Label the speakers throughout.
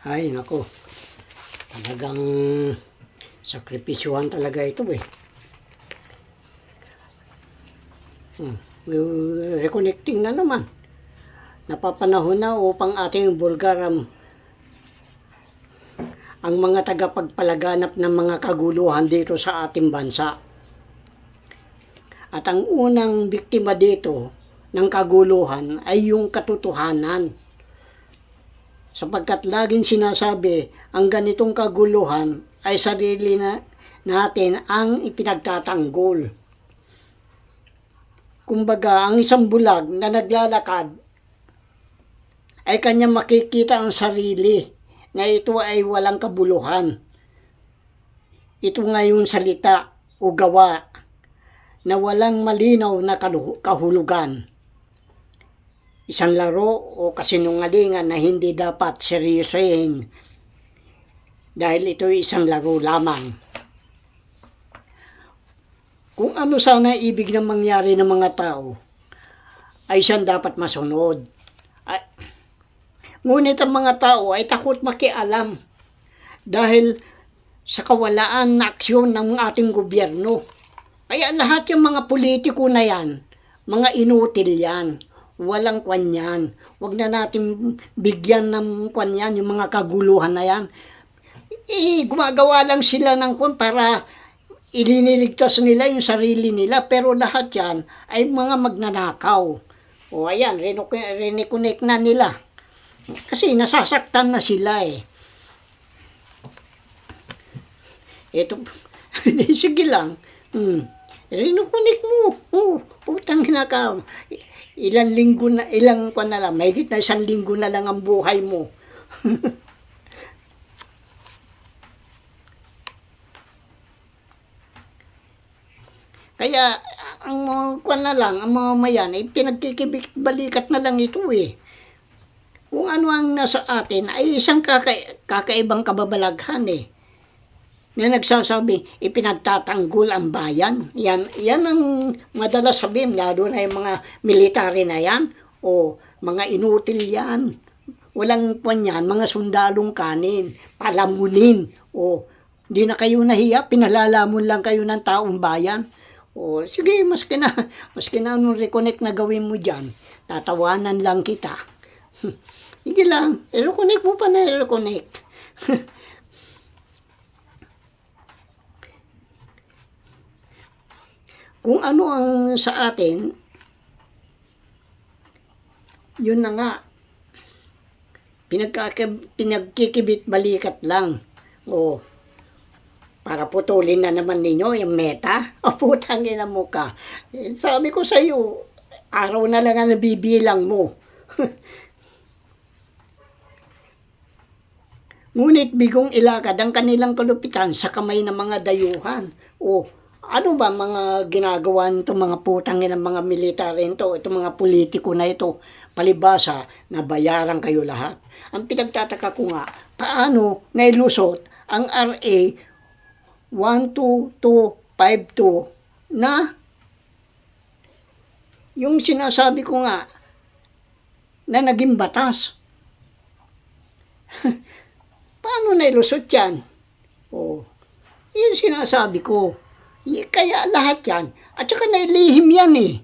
Speaker 1: Ay, nako. Talagang sakripisyuhan talaga ito eh. Reconnecting na naman. Napapanahon na upang ating Bulgaram ang mga tagapagpalaganap ng mga kaguluhan dito sa ating bansa. At ang unang biktima dito ng kaguluhan ay yung katotohanan. Sapagkat laging sinasabi, ang ganitong kaguluhan ay sarili natin ang ipinagtatanggol. Kumbaga, ang isang bulag na naglalakad ay kanya makikita ang sarili na ito ay walang kabuluhan. Ito ngayon salita o gawa na walang malinaw na kahulugan. Isang laro o kasinungalingan na hindi dapat seryosohin dahil ito ay isang laro lamang. Kung ano sana ibig na mangyari ng mga tao ay siyang dapat masunod. Ngunit ang mga tao ay takot makialam dahil sa kawalaan na aksyon ng ating gobyerno. Kaya lahat yung mga politiko na yan, mga inutil yan, walang kwan yan. Huwag na natin bigyan ng kwan yan, yung mga kaguluhan na yan. Gumagawa lang sila ng kwan para iliniligtas nila yung sarili nila, pero lahat yan ay mga magnanakaw. O ayan, reconnect na nila. Kasi nasasaktan na sila eh. Ito, sige lang. Reconnect mo. Putang ina ka. Ilang linggo na, ilang pa na lang. Mahigit na 1 linggo na lang ang buhay mo. Kaya, ang kwan na lang, ang mga mayan, ay pinagkikibalik-balikat na lang ito eh. Kung ano ang nasa atin ay isang kakaibang kababalaghan eh. Na nagsasabi, ipinagtatanggol ang bayan. Yan ang madalas sabihin, lalo na yung mga military na yan, o mga inutil yan. Walang kwan yan, mga sundalong kanin, palamunin, o di na kayo nahiya, pinalalamon lang kayo ng taong bayan. O sige, maski na anong reconnect na gawin mo dyan, tatawanan lang kita. Sige lang, i-reconnect mo pa na i-reconnect. Kung ano ang sa atin, yun na nga, pinagkikibit-balikat lang. O, para putulin na naman ninyo yung meta. O, putang ina mo ka. Sabi ko sa iyo, araw na lang ang nabibilang mo. Ngunit bigong ilakad ang kanilang kalupitan sa kamay ng mga dayuhan. O, ano ba mga ginagawa nito mga putang ng mga military ito, itong mga politiko na ito, palibasa na bayaran kayo lahat. Ang pinagtataka ko nga, paano nailusot ang RA 12252 na yung sinasabi ko nga na naging batas. Paano nailusot yan? O, yun sinasabi ko. Kaya lahat yan, at saka nailihim yan eh.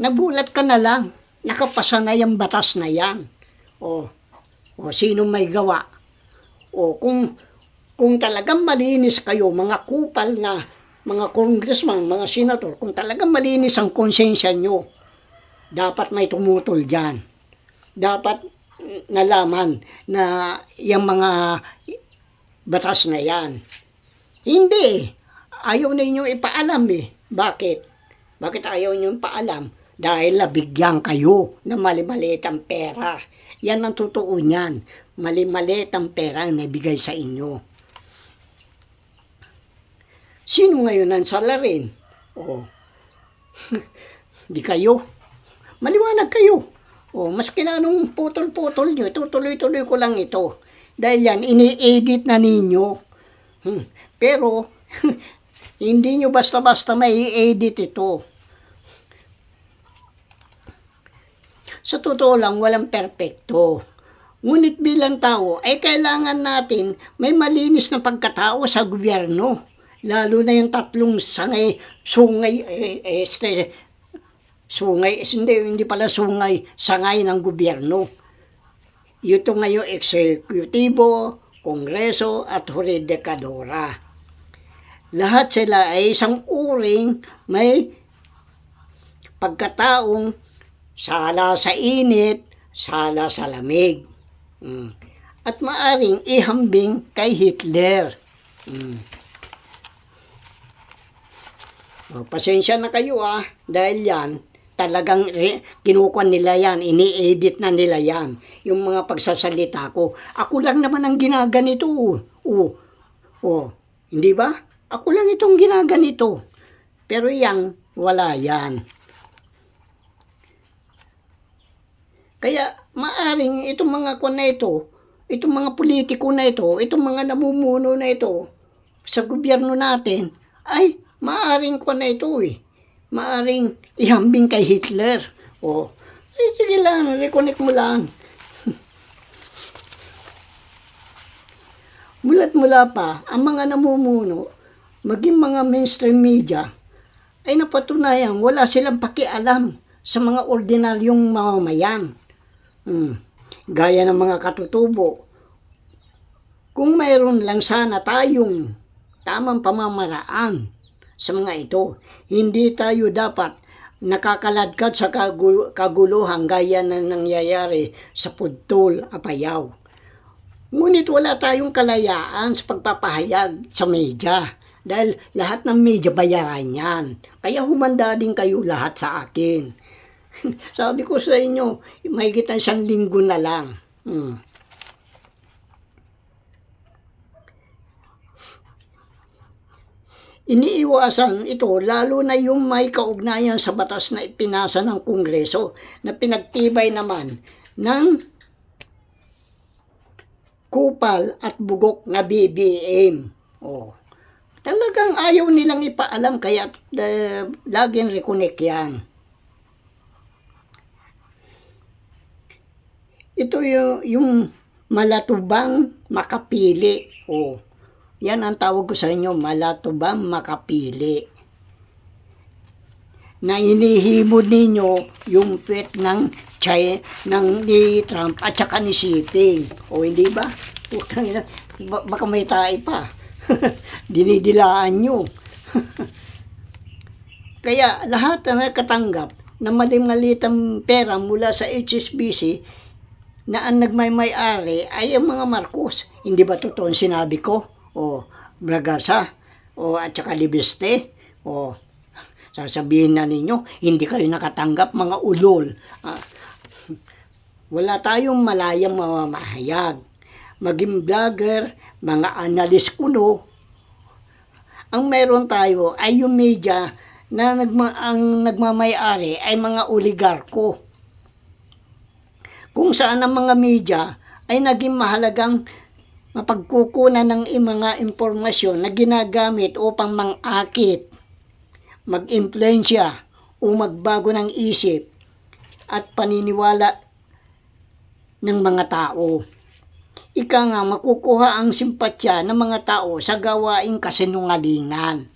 Speaker 1: Nagulat ka na lang, nakapasa na yung batas na yan. O sino may gawa? O kung talagang malinis kayo, mga kupal na, mga congressman, mga senator, kung talagang malinis ang konsensya nyo, dapat may tumutol dyan. Dapat nalaman na yung mga batas na yan. Hindi. Ayaw na inyong ipaalam eh. Bakit? Bakit ayaw inyong ipaalam? Dahil nabigyan kayo na mali-maliit ang pera. Yan ang totoo niyan. Mali-maliit ang pera ang nabigay sa inyo. Sino ngayon ang salarin? O, di kayo. Maliwanag kayo. O, maski na anong putol-putol nyo, tutuloy-tuloy ko lang ito. Dahil yan, ini-edit na ninyo. Pero, hindi nyo basta-basta may edit ito. Sa totoo lang, walang perpekto. Ngunit bilang tao ay kailangan natin may malinis na pagkatao sa gobyerno. Lalo na yung tatlong hindi pala sangay ng gobyerno. Ito ngayon, eksekutibo, kongreso, at jurisdikadora. Lahat sila ay isang uring may pagkataong sala sa init, sala sa lamig. At maaring ihambing kay Hitler. Pasensya na kayo dahil yan, talagang kinukuha nila yan, ini-edit na nila yan, yung mga pagsasalita ko. Ako lang naman ang ginaganito. Hindi ba? Ako lang itong ginaganito. Pero yan, wala yan. Kaya maaring itong mga itong mga politiko na ito, itong mga namumuno na ito sa gobyerno natin, ay maaring maaring ihambing kay Hitler. Sige lang, reconnect mo lang. Mula pa, ang mga namumuno, maging mga mainstream media, ay napatunayan wala silang pakialam sa mga ordinaryong mamamayan. Gaya ng mga katutubo. Kung mayroon lang sana tayong tamang pamamaraan sa mga ito, hindi tayo dapat nakakaladkad sa kaguluhan gaya na nangyayari sa Pudtol, Apayao. Ngunit wala tayong kalayaan sa pagpapahayag sa media dahil lahat ng media bayaran yan. Kaya humanda din kayo lahat sa akin. Sabi ko sa inyo, mahigit ang 1 linggo na lang. Iniiwasan ito lalo na yung may kaugnayan sa batas na ipinasa ng Kongreso na pinagtibay naman ng kupal at bugok na BBM. Talagang ayaw nilang ipaalam kaya laging reconnect yan. Ito yung malatubang makapili. Yan ang tawag ko sa inyo, malatubang makapili. Na inihimod ninyo yung tweet ng ni Trump at saka ni Xi Jinping. Hindi ba? Baka may tae pa. Dinidilaan nyo. Kaya lahat na nakatanggap na malimalitang pera mula sa HSBC na ang nagmay-ari ay ang mga Marcos. Hindi ba totoo ang sinabi ko? Bragasa, at saka Libeste, sasabihin na ninyo, hindi kayo nakatanggap, mga ulol. Wala tayong malayang mamahayag. Maging vlogger, mga analyst kuno, ang meron tayo ay yung media na ang nagmamay-ari ay mga oligarko. Kung saan ang mga media ay naging mahalagang mapagkukunan ng mga impormasyon na ginagamit upang mangakit, mag-impluensya o magbago ng isip at paniniwala ng mga tao. Ika nga makukuha ang simpatya ng mga tao sa gawaing kasinungalingan.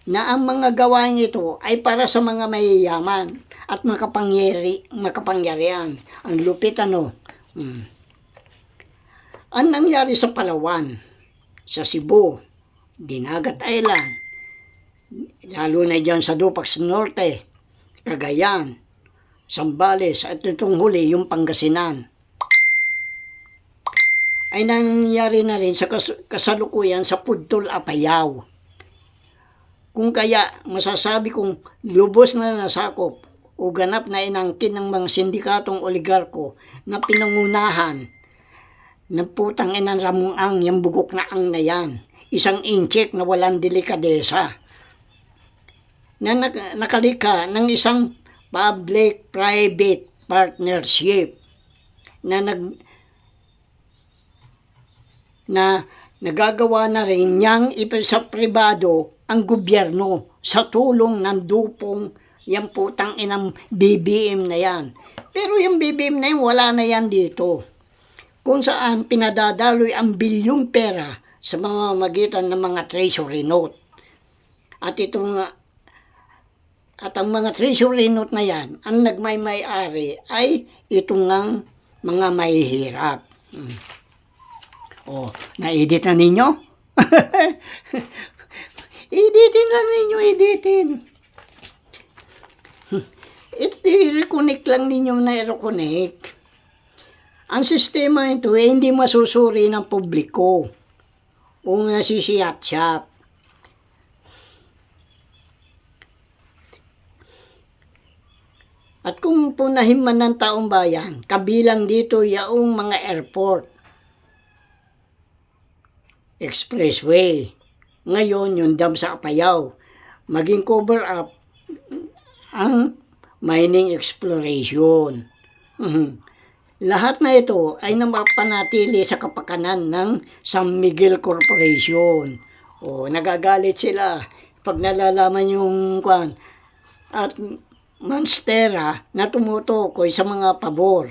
Speaker 1: Na ang mga gawain ito ay para sa mga mayayaman at makapangyarihan. Ang lupit Ang nangyari sa Palawan, sa Cebu, Dinagat Island, lalo na dyan sa Dupax Norte, Cagayan, Zambales at itong huli yung Pangasinan, ay nangyari na rin sa kasalukuyan sa Pudtol, Apayao. Kung kaya masasabi kong lubos na nasakop o ganap na inangkin ng mga sindikatong oligarko na pinangunahan ng putang inang ramuang yung bugok na ang na yan. Isang incheck na walang delikadesa. Na nakalika ng isang public-private partnership na nagagawa na rin niyang sa pribado ang gobyerno sa tulong ng dupong yung putang inang BBM na yan. Pero yung BBM na yun, wala na yan dito. Kung saan pinadadaloy ang bilyong pera sa mga magitan ng mga treasury note. At ang mga treasury note na yan, ang nagmay-ari ay itong ng mga mahihirap. Na-edit na ninyo? Editin lang ninyo, editin. I-reconnect lang ninyo na i-reconnect. Ang sistema ito hindi masusuri ng publiko o nasisiyat-siyat. At kung punahin man ng taong bayan, kabilang dito yaong mga airport, expressway, ngayon yung dam sa Apayao, maging cover up ang mining exploration. Lahat na ito ay napapanatili sa kapakanan ng San Miguel Corporation. Nagagalit sila pag nalalaman yung at Monstera na tumutukoy sa mga pabor,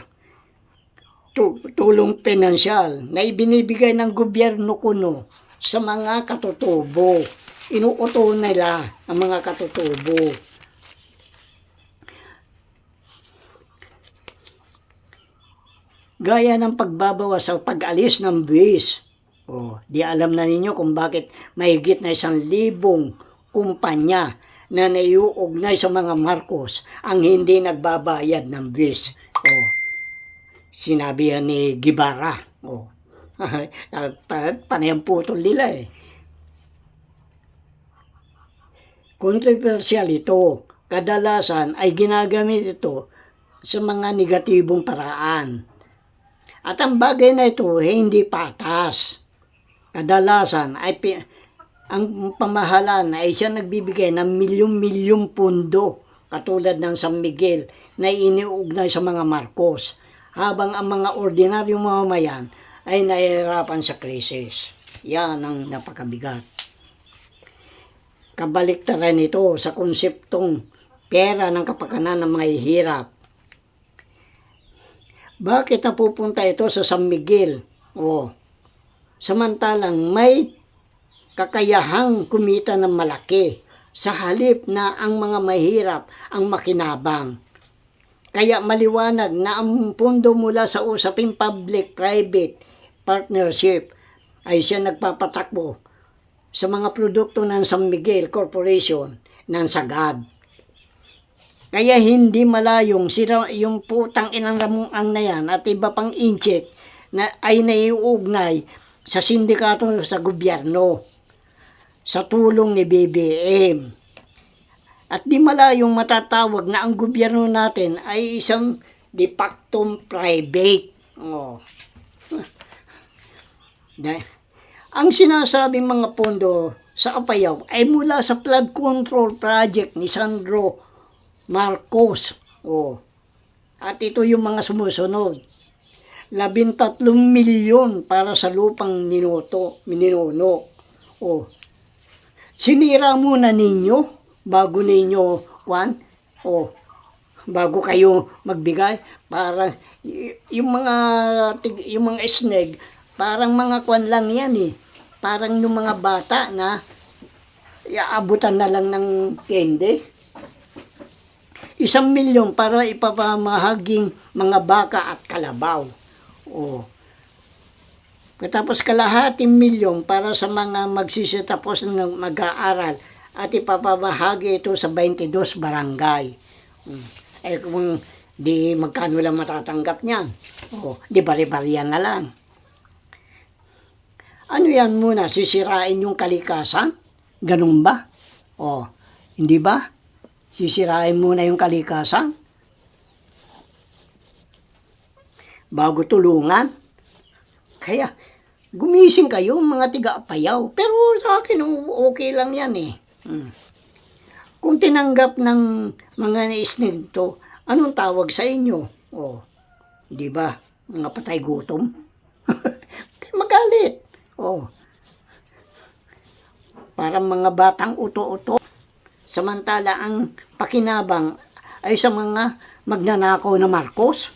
Speaker 1: tulong pinansyal na ibinibigay ng gobyerno kuno sa mga katutubo. Inuuto nila ang mga katutubo. Gaya ng pagbabawas sa pag-alis ng buwis. Di alam na ninyo kung bakit mahigit na 1,000 kumpanya na naiuugnay sa mga Marcos ang hindi nagbabayad ng buwis. Sinabi yan ni Guevara. Panayang putol nila eh. Controversial ito. Kadalasan ay ginagamit ito sa mga negatibong paraan. At ang bagay na ito hindi patas. Kadalasan ay ang pamahalaan ay siya nagbibigay ng milyong-milyong pundo katulad ng San Miguel na iniugnay sa mga Marcos, habang ang mga ordinaryong mamamayan ay nahihirapan sa krisis. Yan ang napakabigat. Kabaliktaran ito sa konseptong pera ng kapakanan ng mga hirap. Bakit napupunta ito sa San Miguel? Samantalang may kakayahang kumita ng malaki sa halip na ang mga mahirap ang makinabang. Kaya maliwanag na ang pundo mula sa usaping public-private partnership ay siya nagpapatakbo sa mga produkto ng San Miguel Corporation ng sagad. Kaya hindi malayong yung putang inang ramuang na yan at iba pang incheck na ay naiuugnay sa sindikato sa gobyerno sa tulong ni BBM. At di malayong matatawag na ang gobyerno natin ay isang de facto private. Ang sinasabing mga pondo sa Apayao ay mula sa flood control project ni Sandro Marcos. At ito yung mga sumusunod. 13 milyon para sa lupang minuno. Sinira muna ninyo bago ninyo bago kayo magbigay. Para yung mga snag, parang mga lang yan eh. Parang yung mga bata na iaabutan na lang ng kende. 1 milyon para ipapamahaging mga baka at kalabaw. Tapos 1/2 milyon para sa mga magsisitapos ng mag-aaral at ipapamahagi ito sa 22 barangay. Kung di magkano lang matatanggap niyan? Di bari-bariyan na lang. Ano yan muna? Sisirain yung kalikasan? Ganun ba? Hindi ba? Sisirain muna yung kalikasan bago tulungan. Kaya gumising kayo mga tiga-Apayao. Pero sa akin okay lang yan eh. Kung tinanggap ng mga naisnig to, anong tawag sa inyo? Di ba? Mga patay gutom. Magalit. Parang mga batang uto-uto. Samantala ang pakinabang ay sa mga magnanakaw na Marcos?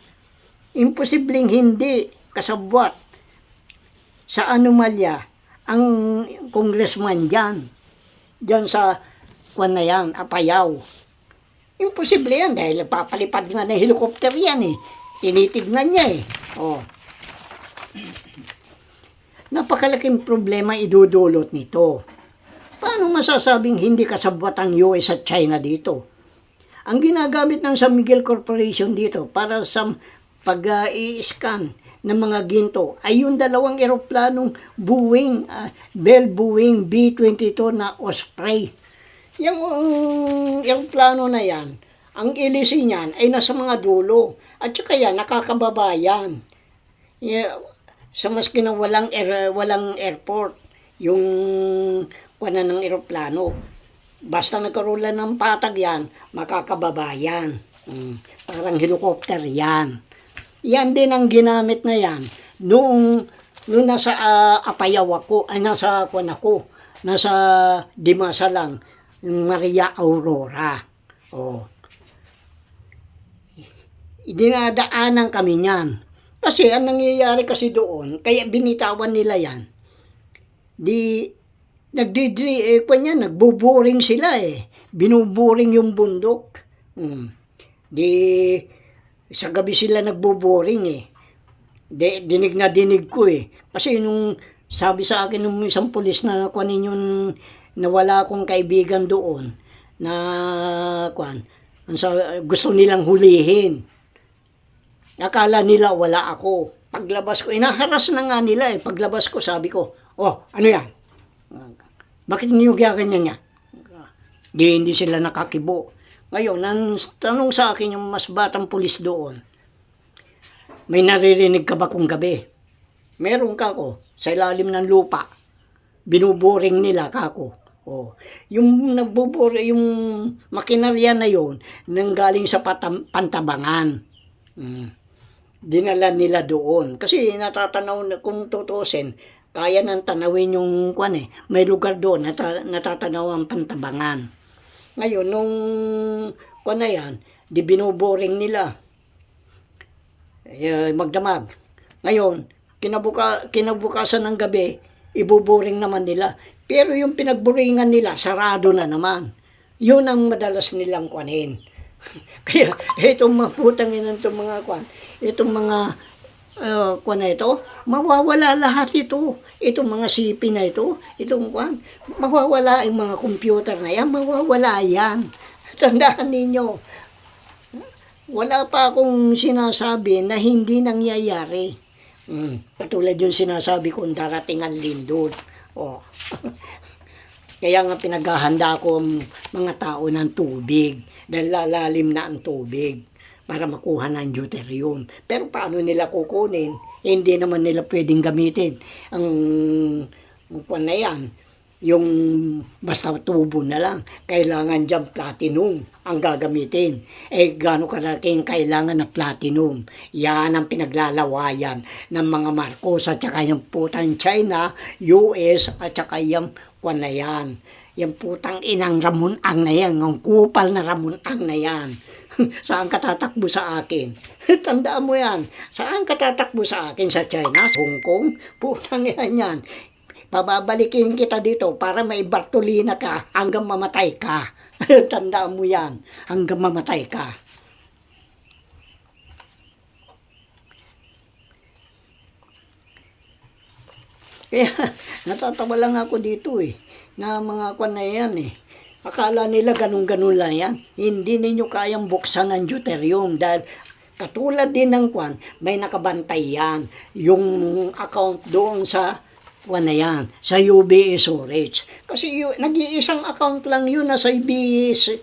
Speaker 1: Imposibleng hindi kasabwat sa anomalya ang congressman dyan sa kwan na yan, Apayao. Imposible yan dahil papalipad nga ng helicopter yan eh. Tinitignan niya eh. Oh. Napakalaking problema idudulot nito. Paano masasabing hindi kasabwat ang US at China dito? Ang ginagamit ng San Miguel Corporation dito para sa pag-i-scan ng mga ginto ay yung dalawang eroplanong Boeing, Bell Boeing B-22 na Osprey. Yung eroplano na yan, ang ilisi niyan ay nasa mga dulo at saka yan nakakababayan. Sa maski na walang airport, yung kuwanan ng eroplano. Basta nagkaroon lang ng patag yan, makakababayan. Parang helicopter yan. Yan din ang ginamit na yan noong nasa Apayao ako, ay nasa kuwan ako, nasa Dimasa lang, Maria Aurora. Oh. Dinadaanan kami niyan. Kasi ang nangyayari kasi doon, kaya binitawan nila yan. Nagbuburing sila eh. Binuburing yung bundok. Sa gabi sila nagbuburing eh. Dinig na dinig ko eh. Kasi nung sabi sa akin nung isang pulis na kunin yung nawala akong kaibigan doon na gusto nilang hulihin. Akala nila wala ako. Paglabas ko, inaharas na nga nila eh. Paglabas ko, sabi ko, oh, ano yan? Bakit niyo ganyan niya? Hindi sila nakakibo. Ngayon, nang tanong sa akin yung mas batang pulis doon, may naririnig ka ba kung gabi? Meron ka ko, sa ilalim ng lupa. Binuboring nila kako. Oh. Yung yung makinarya na yon nanggaling sa Pantabangan. Dinala nila doon. Kasi natatanaw na kung tutusin, kaya nang tanawin yung may lugar doon natatanaw ang Pantabangan. Ngayon, nung na yan, di binuboring nila. Magdamag. Ngayon, kinabukasan ng gabi, ibuboring naman nila. Pero yung pinagboringan nila, sarado na naman. Yun ang madalas nilang kuanin. Kaya itong mga putang ina itong mga itong mga na ito, mawawala lahat ito. Itong mga CP na ito, itong mawawala yung mga computer na yan, mawawala yan. Tandaan ninyo, wala pa akong sinasabi na hindi nangyayari. Katulad yung sinasabi kong darating ang lindol. Oh. Kaya nga pinaghahanda ko ang mga tao ng tubig dahil lalalim na ang tubig para makuha ng deuterium. Pero paano nila kukunin? Hindi naman nila pwedeng gamitin ang na yan, yung basta tubo na lang. Kailangan dyan platinum ang gagamitin. Gaano kalaking kailangan na platinum? Yan ang pinaglalawayan ng mga Marcos at saka yung putang China, US at saka yung na yan. Yung putang inang Ramon Ang na yan, yung kupal na Ramon Ang na yan. Saan ka tatakbo sa akin? Tandaan mo yan. Saan ka tatakbo sa akin? Sa China? Sa Hong Kong? Putang yan. Pababalikin kita dito para may Bartolina ka hanggang mamatay ka. Tandaan mo yan. Hanggang mamatay ka. Kaya natatawa lang ako dito eh. Na mga na yan eh. Akala nila ganun-ganun lang yan. Hindi ninyo kayang buksan ang deuterium dahil katulad din ng may nakabantay yan. Yung account doon sa na yan, sa UBS storage. Kasi nag-iisang account lang yun na sa UBS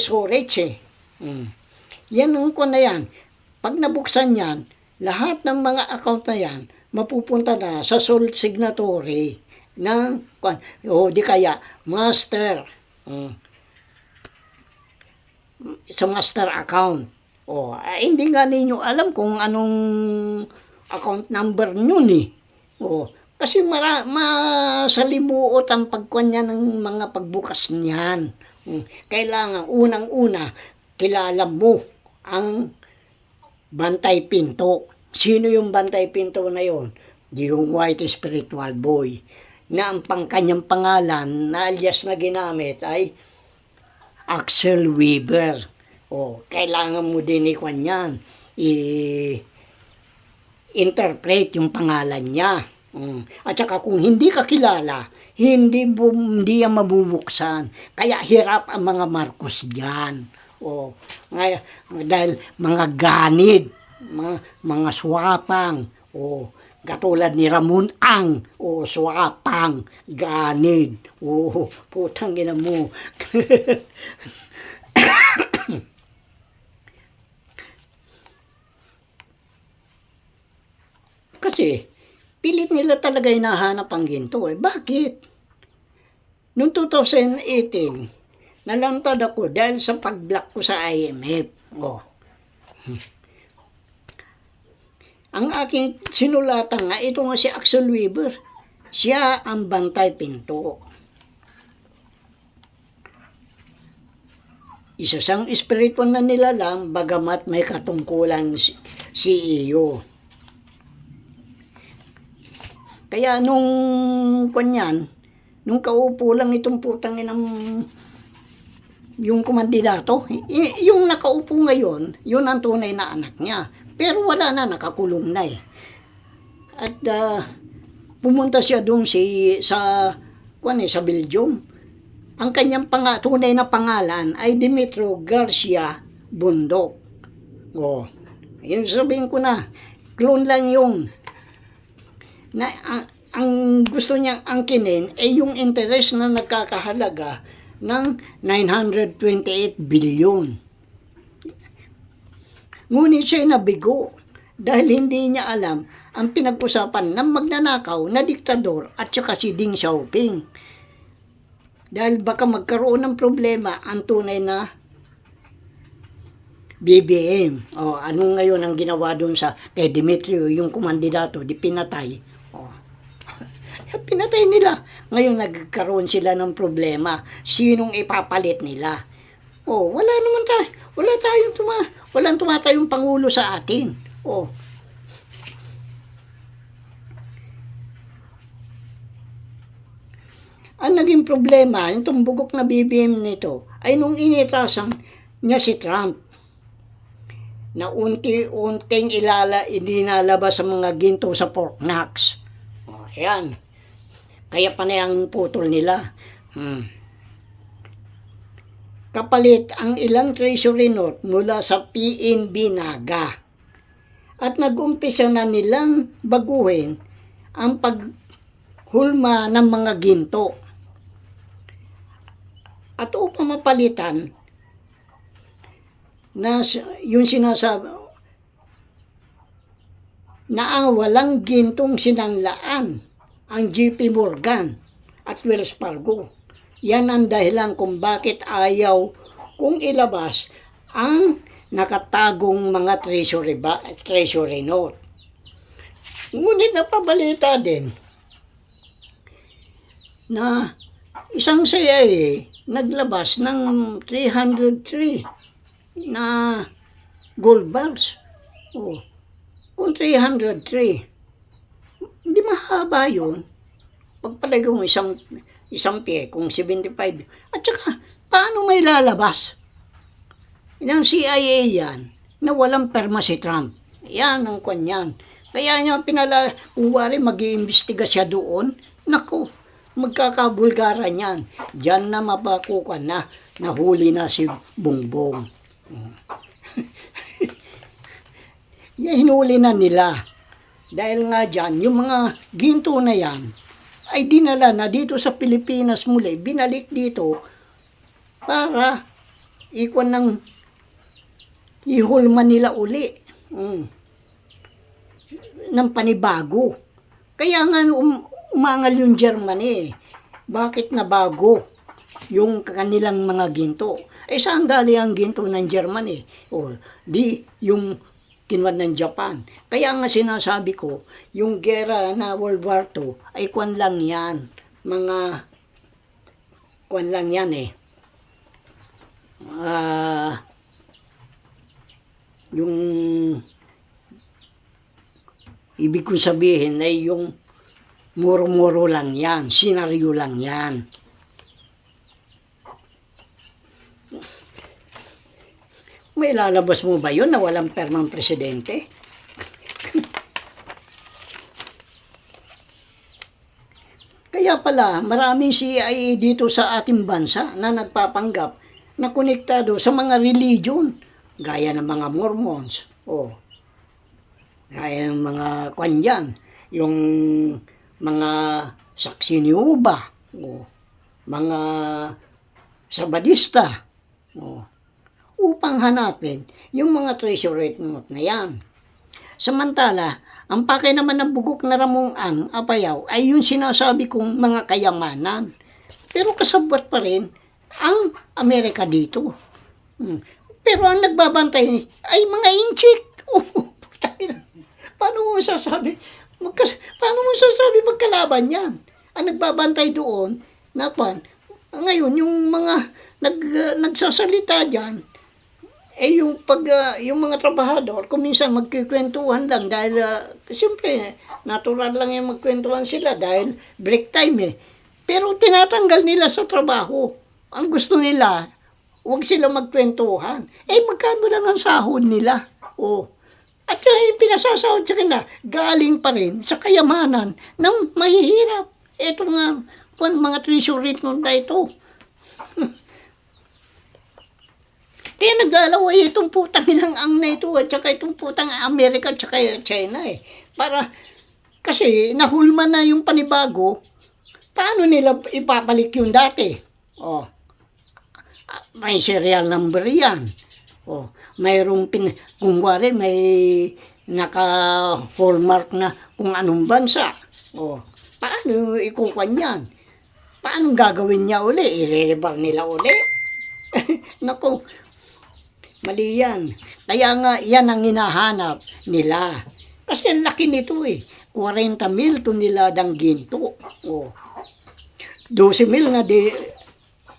Speaker 1: storage eh. Yan ang na yan. Pag nabuksan yan, lahat ng mga account na yan, mapupunta na sa sole signatory ng di kaya master sa master account. Hindi nga ninyo alam kung anong account number nyo eh. Kasi masalimuot ang pagkuhan niya ng mga pagbukas niyan. Kailangan unang-una kilala mo ang Bantay Pinto. Sino yung Bantay Pinto na yon? Yung White Spiritual Boy. Na ang kanyang pangalan na alias na ginamit ay Axel Weaver. O, kailangan mo din ikwan yan. I-interpret yung pangalan niya. At saka kung hindi ka kilala, hindi yan mabubuksan. Kaya hirap ang mga Marcos diyan. O, dahil mga ganid, mga swapang, o, katulad ni Ramon Ang, o, swapang, ganid, o, putang ina mo. Kasi, pilit nila talaga hinahanap ang ginto. Bakit? Noong 2018, nalantad ako dahil sa pag-block ko sa IMF. Ang aking sinulatan nga, ito nga si Axel Weaver. Siya ang Bantay Pinto. Isa siyang espiritu na nilalang, bagamat may katungkulan si iyo. Kaya nung kaupo lang itong putang inang yung kumandidato, yung nakaupo ngayon, yun ang tunay na anak niya. Pero wala na, nakakulong na eh. At pumunta siya doon sa Belgium. Ang kanyang tunay na pangalan ay Demetrio Garcia Bundok. Yun sabihin ko na, clone lang yung na ang gusto niyang angkinin ay yung interest na nagkakahalaga ng 928 billion. Ngunit siya nabigo dahil hindi niya alam ang pinag-usapan ng magnanakaw na diktador at saka si Deng Xiaoping. Dahil baka magkaroon ng problema ang tunay na BBM. Ano ngayon ang ginawa doon kay Demetrio, yung kumandidato, di pinatay. Pinatay nila. Ngayon nagkaroon sila ng problema. Sinong ipapalit nila? Wala naman tayo. Walang tumatayong pangulo sa atin. Ang naging problema, itong bugok na BBM nito, ay nung initasan niya si Trump na unti-unting idinalabas sa mga ginto sa pork knocks. Yan. Kaya panayang putol nila. Kapalit ang ilang treasury note mula sa PNB Naga. At nag-umpisa na nilang baguhin ang paghulma ng mga ginto. At upang mapalitan na yung sinasabi na walang gintong sinanglaan ang JP Morgan at Wells Fargo. Yan ang dahilan kung bakit ayaw kung ilabas ang nakatagong mga treasury note. Ngunit napabalita din na isang CIA naglabas ng 303 na gold bars. Kung 303, hindi mahaba yun. Pagpalagay mo isang pie, kung 75. At saka, paano may lalabas? Ng CIA yan, na walang perma si Trump. Yan ang kanyan. Kaya niya kung wari mag-iimbestiga siya doon, naku, magkakabulgaran yan. Diyan na mapakukan na, nahuli na si Bongbong. Hinuli na nila. Dahil nga dyan, yung mga ginto na yan, ay dinala na dito sa Pilipinas muli, binalik dito para ihulma nila uli ng panibago. Kaya nga umangal yung Germany. Bakit na bago yung kanilang mga ginto? Saan galing ang ginto ng Germany? Di yung kinwad ng Japan. Kaya nga sinasabi ko, yung gera na World War II ay kwan lang yan. Kwan lang yan Yung ibig kong sabihin ay yung muro-muro lang yan, senaryo lang yan. May lalabas mo ba yun na walang permang presidente? Kaya pala, maraming CIA dito sa ating bansa na nagpapanggap na konektado sa mga religion, gaya ng mga Mormons, gaya ng mga Kwanyan, yung mga Saksi ni Uba, mga Sabadista, upang hanapin yung mga treasure note na yan. Samantala, ang pakay naman ng bugok na Ramong-ang Apayao ay yung sinasabi kong mga kayamanan. Pero kasabwat pa rin ang Amerika dito. Pero ang nagbabantay ay mga inchik. Paano mo sasabi? Magkalaban yan? Ang nagbabantay doon, ngayon yung mga nagsasalita dyan, yung mga trabahador, kung minsan magkikwentuhan lang dahil, siyempre, natural lang yung magkwentuhan sila dahil break time Pero tinatanggal nila sa trabaho. Ang gusto nila, huwag sila magkwentuhan. Magkano lang ang sahod nila? At yung pinasasahod sa kanila, galing pa rin sa kayamanan ng mahihirap. Ito nga, mga treasure note na ito. Kaya naglalaway itong putang inang ang na ito at saka itong putang Amerika at saka China Kasi nahulma na yung panibago, paano nila ipapalik yung dati? May serial number yan. Mayroong kung wari, may naka-hallmark na kung anong bansa. Paano ikukuhan yan? Paano gagawin niya uli? I-rebar nila uli? Naku, mali yan. Kaya nga, yan ang hinahanap nila. Kasi ang laki nito 40,000 toneladang ginto. 12,000 na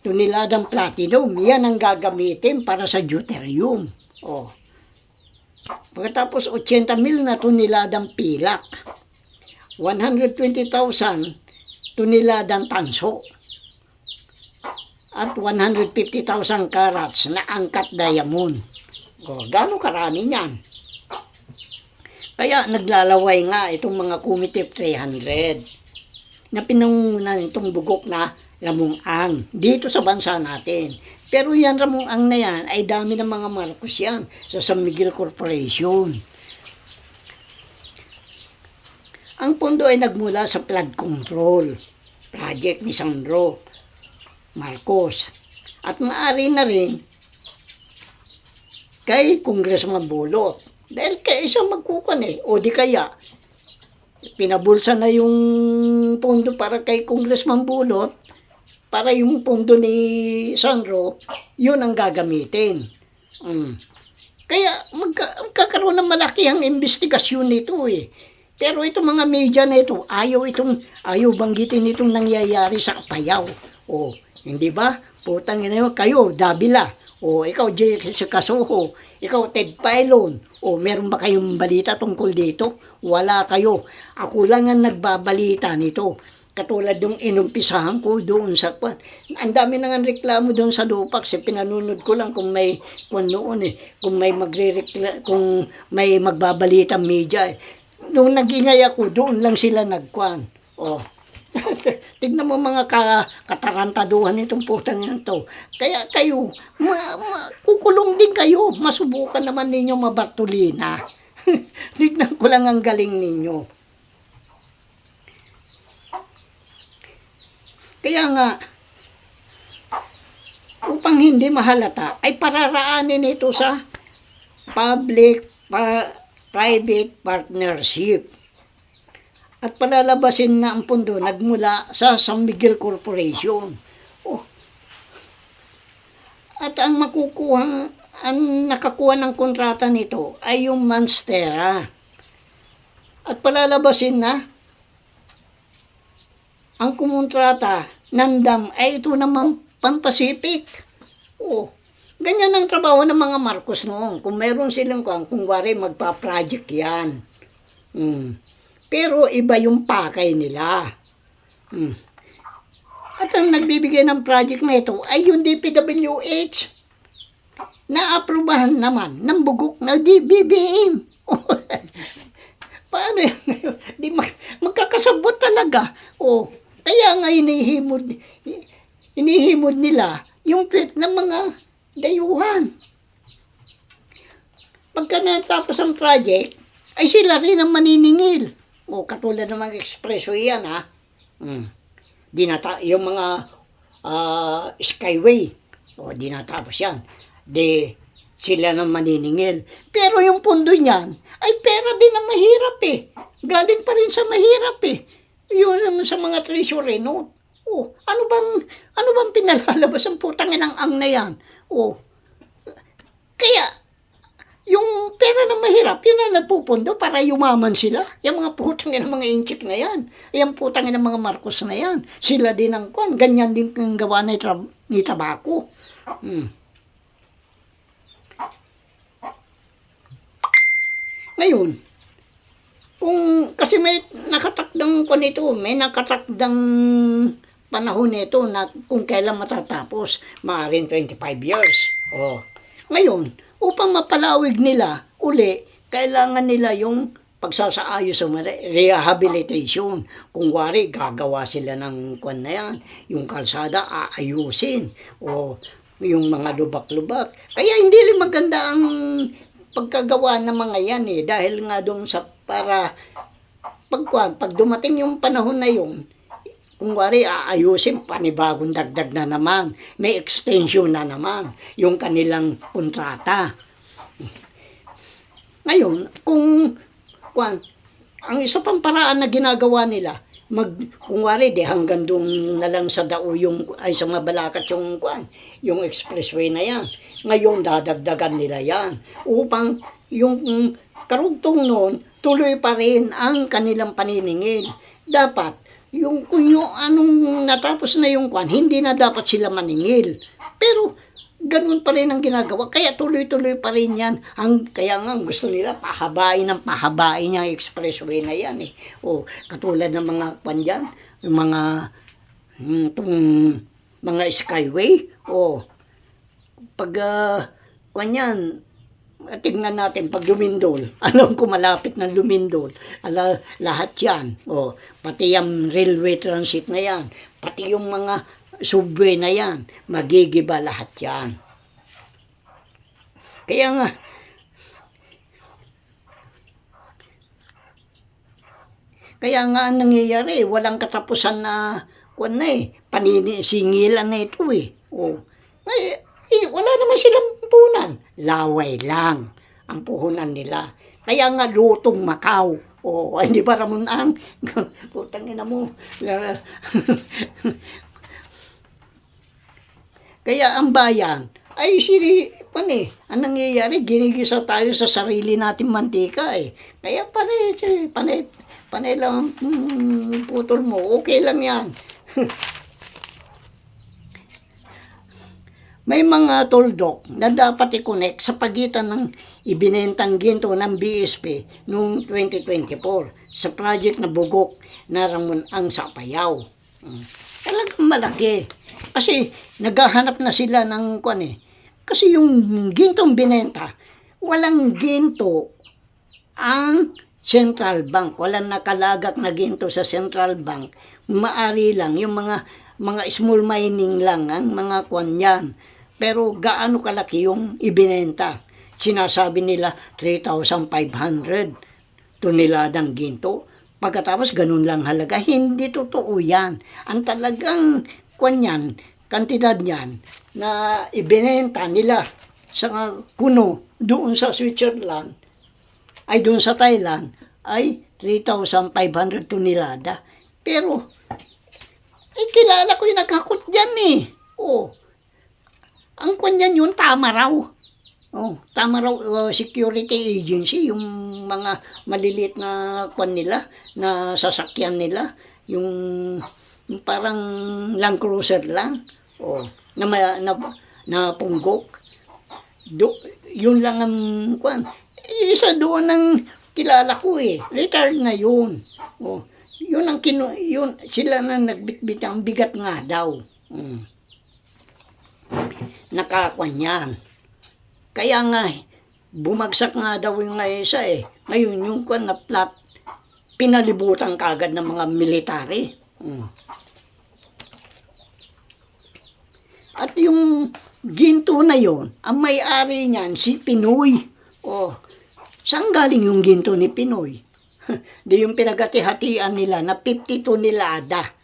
Speaker 1: toneladang platinum. Yan ang gagamitin para sa deuterium. Pagkatapos 80,000 na toneladang pilak. 120,000 toneladang tanso. At 150,000 carats na angkat diamond. Gano'ng karami niyan? Kaya naglalaway nga itong mga Comitive 300 na pinangunan itong bugok na Ramong-ang dito sa bansa natin. Pero yan Ramong-ang na yan ay dami ng mga Marcos yan sa San Miguel Corporation. Ang pondo ay nagmula sa flood control project ni Sandro Marcos at maaari na rin kay Congressman Bulot dahil kay isang magkukan o di kaya pinabulsa na yung pondo para kay Congressman Bulot para yung pondo ni Sandro yun ang gagamitin. Kaya magkakaroon ng malaki ang investigasyon nito pero itong mga media na ito ayaw banggitin itong nangyayari sa Apayao. Hindi ba? Putang ina kayo, Davila. Ikaw, Jessica Soho. Ikaw, Ted Filon. Meron ba kayong balita tungkol dito? Wala kayo. Ako lang ang nagbabalita nito. Katulad yung inumpisahan ko doon sa kwan. Ang dami nang reklamo doon sa Dupax. Pinanunod ko lang kung may kung may kung may magbabalitang media. Nung nag-ingay ako, doon lang sila nagkwan. Tignan mo mga katarantaduhan itong putang yan to. Kaya kayo, kukulong din kayo. Masubukan naman ninyo mabartolina. Tignan ko lang ang galing ninyo. Kaya nga, upang hindi mahalata, ay pararaanin ito sa public-private partnership. At palalabasin na ang pondo nagmula sa San Miguel Corporation. At ang nakakuha ng kontrata nito ay yung Monstera. At palalabasin na ang kumontrata ng dam ay ito naman Pan Pacific. Ganyan ang trabaho ng mga Marcos noon. Kung meron silang kung wari magpa-project yan. Pero iba yung pakay nila. At ang nagbibigay ng project na ito ay yung DPWH. Na-aprobahan naman ng bugok na DBBM. Paano yan? Di magkakasabot talaga. Kaya nga inihimod nila yung tweet ng mga dayuhan. Pagka natapos ang project, ay sila rin ang maniningil. Katulad ng mga expressway yan, ha? Yung mga skyway, di natapos yan. Sila nang maniningil. Pero yung pundo niyan, ay pera din ng mahirap eh. Galing pa rin sa mahirap eh. Yun sa mga treasury note. Ano bang pinalalabas ang putang inang ang na yan? Kaya, yung pera ng mahirap, yun ang napupundo para yumaman sila. Yung mga putang ng mga inchik na yan. Yung putang ng mga Marcos na yan. Sila din ang ganyan din ang gawa ni tabako. Ngayon, kasi may nakatakdang panahon nito na kung kailan matatapos, maaaring 25 years. Ngayon, upang mapalawig nila uli, kailangan nila yung pagsasaayos sa rehabilitation. Kung wari, gagawa sila ng na yan, yung kalsada aayusin, yung mga lubak-lubak. Kaya hindi rin maganda ang pagkagawa ng mga yan dahil nga doon para pag dumating yung panahon na yun, kung wari aayusin, panibagong dagdag na naman, may extension na naman yung kanilang kontrata. Ngayon, ang isa pang paraan na ginagawa nila, kung wari hanggang doon na lang sa dao sa Mabalacat yung expressway na yan. Ngayon dadagdagan nila yan upang yung karugtong noon tuloy pa rin ang kanilang paniningil. Dapat kung yung anong natapos na yung hindi na dapat sila maningil. Pero ganun pa rin ang ginagawa. Kaya tuloy-tuloy pa rin yan. Kaya nga gusto nila pahabain yung expressway na yan katulad ng mga dyan, yung mga skyway pag yan, tignan natin pag Lumindol. Alam ko malapit ng Lumindol. Lahat yan. Pati yung railway transit na yan. Pati yung mga subway na yan. Magigiba lahat yan. Kaya nga ang nangyayari, walang katapusan na singilan na ito wala naman silang puhunan. Laway lang ang puhunan nila. Kaya nga lutong Macau. Hindi ba Ramon ang putang ina mo. Kaya ang bayan ay ang nangyayari, ginigisa tayo sa sarili natin mantika Kaya panay lang putol mo. Okay lang yan. May mga tuldok na dapat i-connect sa pagitan ng ibinentang ginto ng BSP noong 2024 sa project na bugok na Ramon ang Sapayaw. Talagang malaki. Kasi naghahanap na sila ng Kasi yung gintong binenta, walang ginto ang Central Bank. Walang nakalagak na ginto sa Central Bank. Maari lang yung mga small mining lang ang mga yan. Pero gaano kalaki yung ibinenta? Sinasabi nila 3,500 toneladang ginto. Pagkatapos ganun lang halaga. Hindi totoo yan. Ang talagang kantidad niyan na ibinenta nila sa kuno doon sa Switzerland, ay doon sa Thailand, ay 3,500 tonelada. Pero, kilala ko yung nagkakot dyan ang yun, tama raw. Tama raw, security agency, yung mga maliliit na nila, na sasakyan nila, yung parang Land Cruiser lang, na punggok. Yun lang ang kwan. Isa doon ang kilala ko retired na yun. Oh, yun ang yun sila na nagbitbit ang bigat nga daw. Nakakwan yan. Kaya nga bumagsak nga daw yung isa Ngayon yung kwan na plot pinalibutan kagad ng mga military. At yung ginto na yon, ang may-ari niyan si Pinoy. Saan galing yung ginto ni Pinoy? Di yung pinagati-hatian nila na 50 tonelada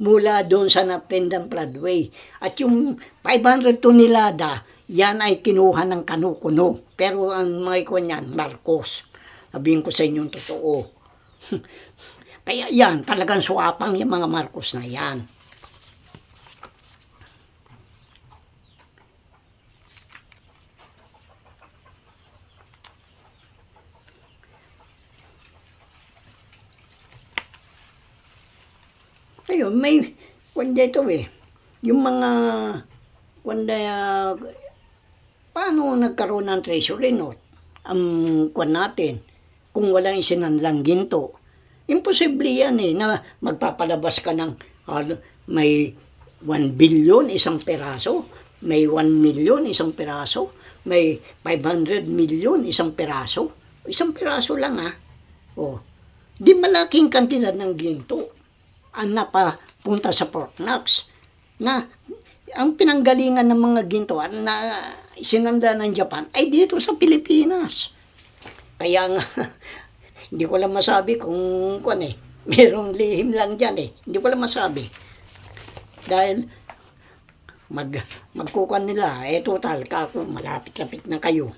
Speaker 1: mula doon sa Napendang Floodway. At yung 500 tonelada, yan ay kinuha ng Kanukuno. Pero ang mga ikuan yan, Marcos. Sabihin ko sa inyong totoo. Kaya yan, talagang suwapang yung mga Marcos na yan. Ayun, may wanda ito yung mga wanda paano nagkaroon ng treasury note ang kwan natin kung walang isinanlang ginto. Imposible yan na magpapalabas ka ng may 1 billion isang peraso, may 1 million isang peraso, may 500 million isang peraso. Isang peraso lang di malaking kantidad ng ginto ang napapunta sa Fort Knox na ang pinanggalingan ng mga ginto na sinanda ng Japan ay dito sa Pilipinas. Kaya nga, hindi ko lang masabi kung merong lihim lang dyan Hindi ko lang masabi. Dahil magkukan nila, total, kako, malapit-lapit na kayo.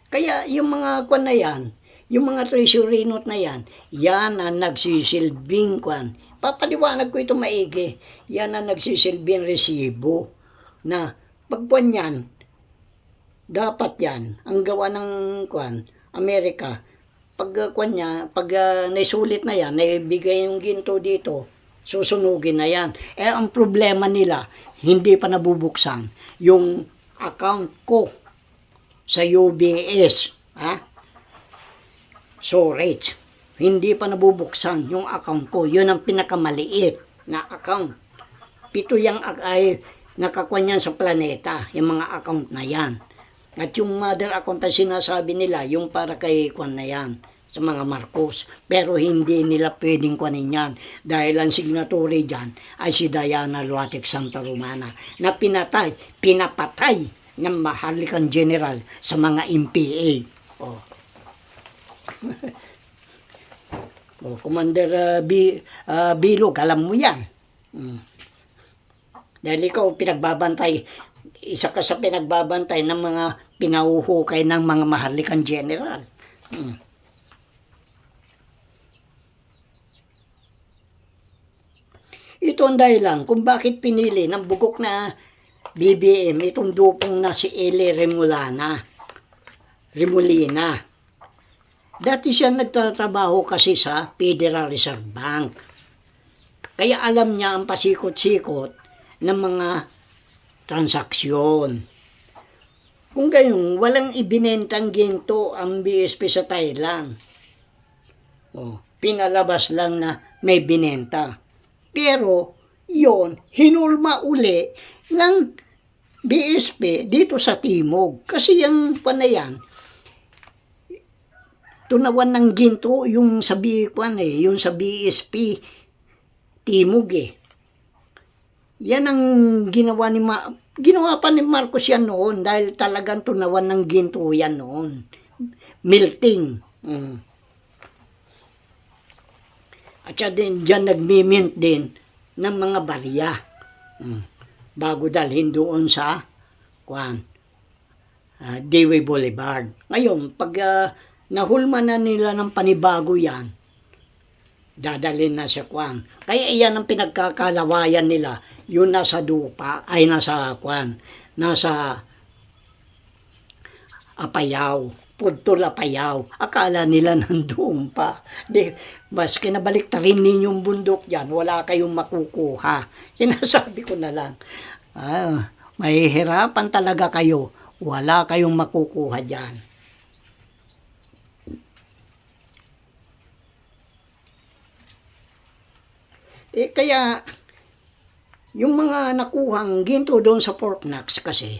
Speaker 1: Kaya yung mga kwan na yan, yung mga treasury note na yan ang nagsisilbing kwan. Papaliwanag ko ito maigi. Yan ang nagsisilbing resibo na pagpuan yan, dapat yan, ang gawa ng kwan, Amerika, pag kwan niya, pag naisulit na yan, naibigay yung ginto dito, susunugin na yan. Ang problema nila, hindi pa nabubuksan yung account ko sa UBS, storage. Hindi pa nabubuksan yung account ko. Yun ang pinakamaliit na account. 7 yung ay nakakuha yan sa planeta, yung mga account na yan. At yung mother account na sinasabi nila, yung para kay kwan na yan, sa mga Marcos. Pero hindi nila pwedeng kunin yan dahil ang signatory dyan ay si Diana Luatic Santa Romana na pinapatay ng maharlikang general sa mga MPA. Commander Bilog, alam mo yan. Dahil ikaw pinagbabantay, isa ka sa pinagbabantay ng mga pinauhukay ng mga maharlikang general. Ito ang dahilan kung bakit pinili ng bugok na BBM itong dupong na si Eli Remolina. Dati siya nagtatrabaho kasi sa Federal Reserve Bank. Kaya alam niya ang pasikot-sikot ng mga transaksyon. Kung gayon, walang ibinentang ginto ang BSP sa Thailand. Pinalabas lang na may binenta. Pero, yon hinulma uli ng BSP dito sa Timog. Kasi yung panayan, tunawan ng ginto yung sa yung sa BSP Timog Yan ang ginawa ginawa pa ni Marcos yan noon dahil talagang tunawan ng ginto yan noon. Melting. At siya din dyan nagmimint din ng mga barya. Bago dalhin doon sa Dewey Boulevard. Ngayon, pag nahulma na nila ng panibago yan, dadalhin na sa Kaya iyan ang pinagkakalawayan nila, yun nasa Dupa, ay nasa nasa Apayao. Pudtula Payaw. Akala nila nandoon pa. Di, mas kinabalik na rin ninyong bundok dyan, wala kayong makukuha. Sinasabi ko na lang, mahihirapan talaga kayo. Wala kayong makukuha dyan. Kaya, yung mga nakuhang ginto doon sa Fort Knox kasi,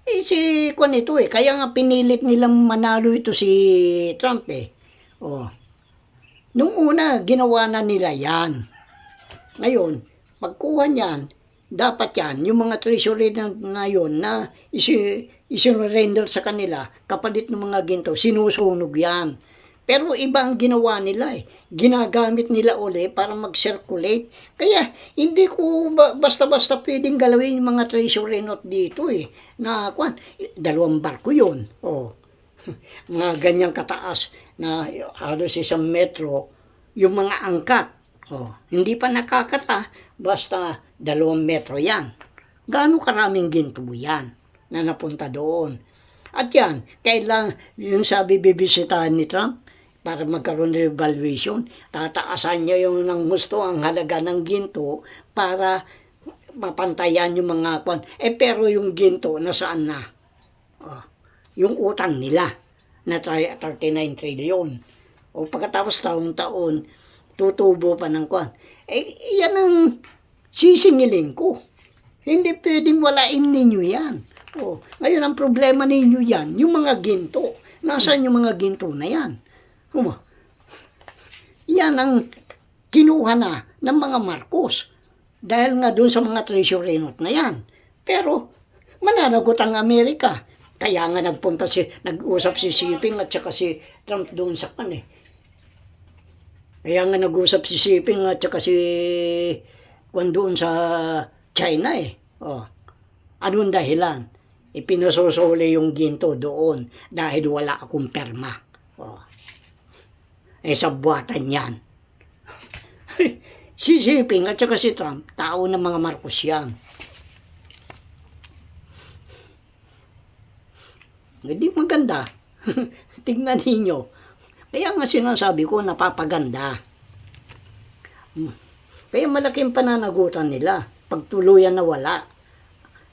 Speaker 1: si Kwan ito kaya nga pinilit nilang manalo ito si Trump Nung una, ginawa na nila yan. Ngayon, pagkuha niyan, dapat yan, yung mga treasury na yun na isinurrender sa kanila, kapalit ng mga ginto, sinusunog yan. Pero iba ang ginawa nila Ginagamit nila uli para mag-circulate. Kaya hindi ko basta-basta pwedeng galawin yung mga treasury note dito Na 2 barko yun. Mga ganyang kataas na halos isang metro yung mga angkat. Hindi pa nakakata, basta 2 metro yan. Gaano karaming ginto yan na napunta doon. At yan, kailang yung sabi bibisitahan ni Trump, para magkaroon ng evaluation, tataasan niya yung ng gusto ang halaga ng ginto para mapantayan yung mga kwan. Pero yung ginto, nasaan na? Yung utang nila na 39 trillion. Pagkatapos taon-taon, tutubo pa ng kwan. Yan ang sisingilin ko. Hindi pwedeng walain ninyo yan. Ngayon ang problema ninyo yan, yung mga ginto. Nasaan yung mga ginto na yan? Yan ang kinuha na ng mga Marcos dahil nga doon sa mga treasury note na yan. Pero mananagot ang Amerika. Kaya nga nag-usap si Xi Jinping at saka si Trump doon sa Kaya nga nag-usap si Xi Jinping at saka si doon sa China Anong dahilan? Ipinasusuli yung ginto doon dahil wala akong perma. Sa buwatan yan. Si Xi Jinping at saka si Trump, tao ng mga Marcos yan. Hindi maganda. Tingnan ninyo. Kaya nga sinasabi ko, napapaganda. Kaya malaking pananagutan nila. Pagtuluyan na wala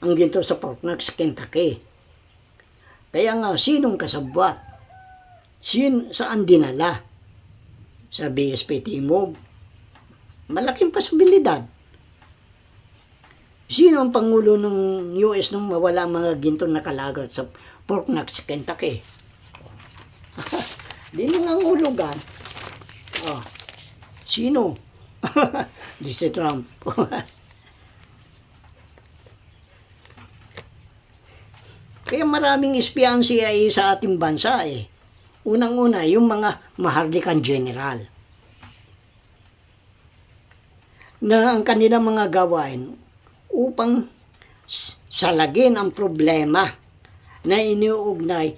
Speaker 1: ang ginto sa Fort Knox, Kentucky. Kaya nga, sinong kasabwat? Saan dinala? Sa BSP Timog. Malaking posibilidad. Sino ang Pangulo ng US nung mawala mga ginto na kalagat sa Fort Knox, Kentucky? Di nangangulugan. Sino? Di si Trump. Kaya maraming espiyan CIA sa ating bansa Unang-una, yung mga maharlikang general na ang kanilang mga gawain upang salagin ang problema na iniuugnay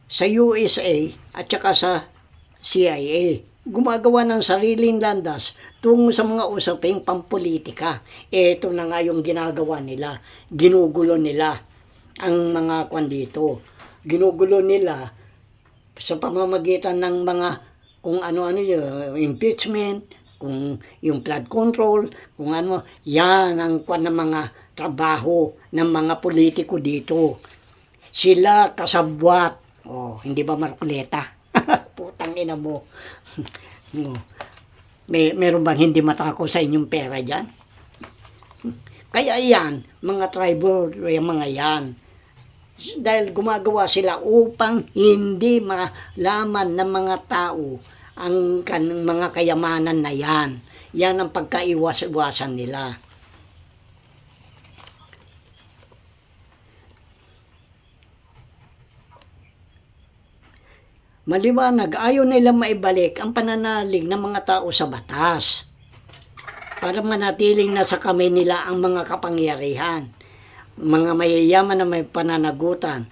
Speaker 1: sa USA at saka sa CIA. Gumagawa ng sariling landas tungo sa mga usaping pampolitika. Ito na nga yung ginagawa nila. Ginugulo nila ang mga dito. Ginugulo nila sa pamamagitan ng mga kung ano-ano yung impeachment, kung yung flood control, kung ano, yan ang ng mga trabaho ng mga politiko dito. Sila kasabwat. Hindi ba Marcoleta? Putang ina mo. Meron bang hindi matako sa inyong pera dyan? Kaya yan, mga tribal, yung mga yan. Dahil gumagawa sila upang hindi malaman ng mga tao ang mga kayamanan na yan. Yan ang pagkaiwas-iwasan nila. Maliwanag, ayaw nilang maibalik ang pananalig ng mga tao sa batas para manatiling nasa kamay nila ang mga kapangyarihan. Mga mayayaman na may pananagutan